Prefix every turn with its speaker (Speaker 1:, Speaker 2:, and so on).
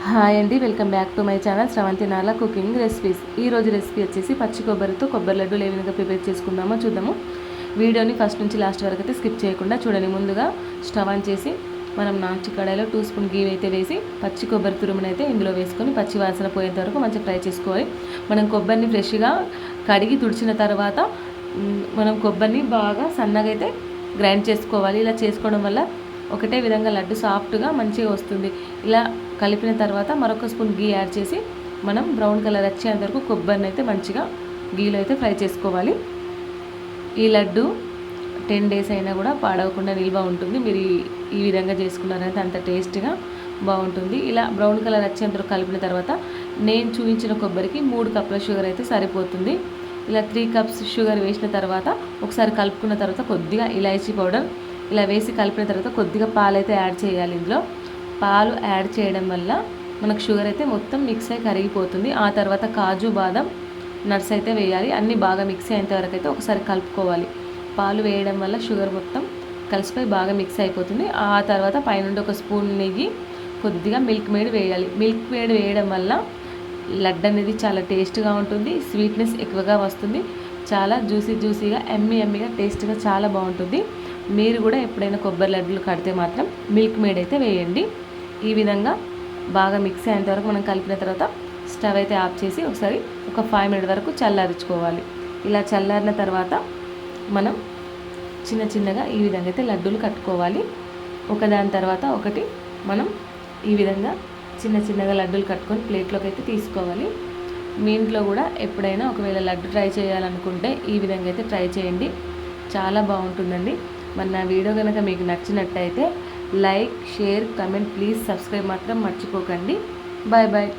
Speaker 1: Hi అండి, welcome back to my channel Sravanthi నాలా cooking recipes. ఈరోజు రెసిపీ వచ్చేసి పచ్చి కొబ్బరితో కొబ్బరి లడ్డూలు ఏ విధంగా ప్రిపేర్ చేసుకుందామో చూద్దాము. వీడియోని ఫస్ట్ నుంచి లాస్ట్ వరకు అయితే స్కిప్ చేయకుండా చూడండి. ముందుగా స్టవ్ ఆన్ చేసి మనం నాచి కడాయిలో 2 స్పూన్ గీ అయితే వేసి పచ్చి కొబ్బరి తురుమును అయితే ఇందులో వేసుకొని పచ్చి వాసన పోయేంత వరకు మంచిగా ఫ్రై చేసుకోవాలి. మనం కొబ్బరిని ఫ్రెష్గా కడిగి తుడిచిన తర్వాత మనం కొబ్బరిని బాగా సన్నగా అయితే గ్రైండ్ చేసుకోవాలి. ఇలా చేసుకోవడం వల్ల ఒకటే విధంగా లడ్డు సాఫ్ట్గా మంచిగా వస్తుంది. ఇలా కలిపిన తర్వాత మరొక స్పూన్ గీ యాడ్ చేసి మనం బ్రౌన్ కలర్ వచ్చేంత వరకు కొబ్బరిని అయితే మంచిగా గీలో అయితే ఫ్రై చేసుకోవాలి. ఈ లడ్డు 10 days అయినా కూడా పాడవకుండా నిల్వ ఉంటుంది. మీరు ఈ విధంగా చేసుకున్నారంటే అంత టేస్ట్గా బాగుంటుంది. ఇలా బ్రౌన్ కలర్ వచ్చేంత వరకు కలిపిన తర్వాత నేను చూపించిన కొబ్బరికి 3 కప్పుల షుగర్ అయితే సరిపోతుంది. ఇలా 3 cups షుగర్ వేసిన తర్వాత ఒకసారి కలుపుకున్న తర్వాత కొద్దిగా ఇలాచీ పౌడర్ ఇలా వేసి కలిపిన తర్వాత కొద్దిగా పాలు అయితే యాడ్ చేయాలి. ఇందులో పాలు యాడ్ చేయడం వల్ల మనకు షుగర్ అయితే మొత్తం మిక్స్ అయి కరిగిపోతుంది. ఆ తర్వాత కాజు బాదం నట్స్ అయితే వేయాలి. అన్నీ బాగా మిక్స్ అయ్యేంత వరకు అయితే ఒకసారి కలుపుకోవాలి. పాలు వేయడం వల్ల షుగర్ మొత్తం కలిసిపోయి బాగా మిక్స్ అయిపోతుంది. ఆ తర్వాత పైనుండి 1 స్పూన్ నెయ్యి కొద్దిగా మిల్క్ మేడ్ వేయాలి. మిల్క్ మేడ్ వేయడం వల్ల లడ్డు అనేది చాలా టేస్ట్గా ఉంటుంది. స్వీట్నెస్ ఎక్కువగా వస్తుంది. చాలా జ్యూసీగా ఎమ్మీగా టేస్ట్గా చాలా బాగుంటుంది. మీరు కూడా ఎప్పుడైనా కొబ్బరి లడ్డూలు కడితే మాత్రం మిల్క్ మేడ్ అయితే వేయండి. ఈ విధంగా బాగా మిక్స్ అయ్యేంత వరకు మనం కలిపిన తర్వాత స్టవ్ అయితే ఆఫ్ చేసి ఒకసారి ఒక 5 minutes వరకు చల్లారించుకోవాలి. ఇలా చల్లారిన తర్వాత మనం చిన్నగా ఈ విధంగా అయితే లడ్డూలు కట్టుకోవాలి. ఒకదాని తర్వాత ఒకటి మనం ఈ విధంగా చిన్నగా లడ్డూలు కట్టుకొని ప్లేట్లోకి అయితే తీసుకోవాలి. మీ ఇంట్లో కూడా ఎప్పుడైనా ఒకవేళ లడ్డు ట్రై చేయాలనుకుంటే ఈ విధంగా అయితే ట్రై చేయండి. చాలా బాగుంటుందండి. మరి నా వీడియో కనుక మీకు నచ్చినట్టయితే like, share, comment, please subscribe మాత్రం మర్చిపోకండి. Bye bye.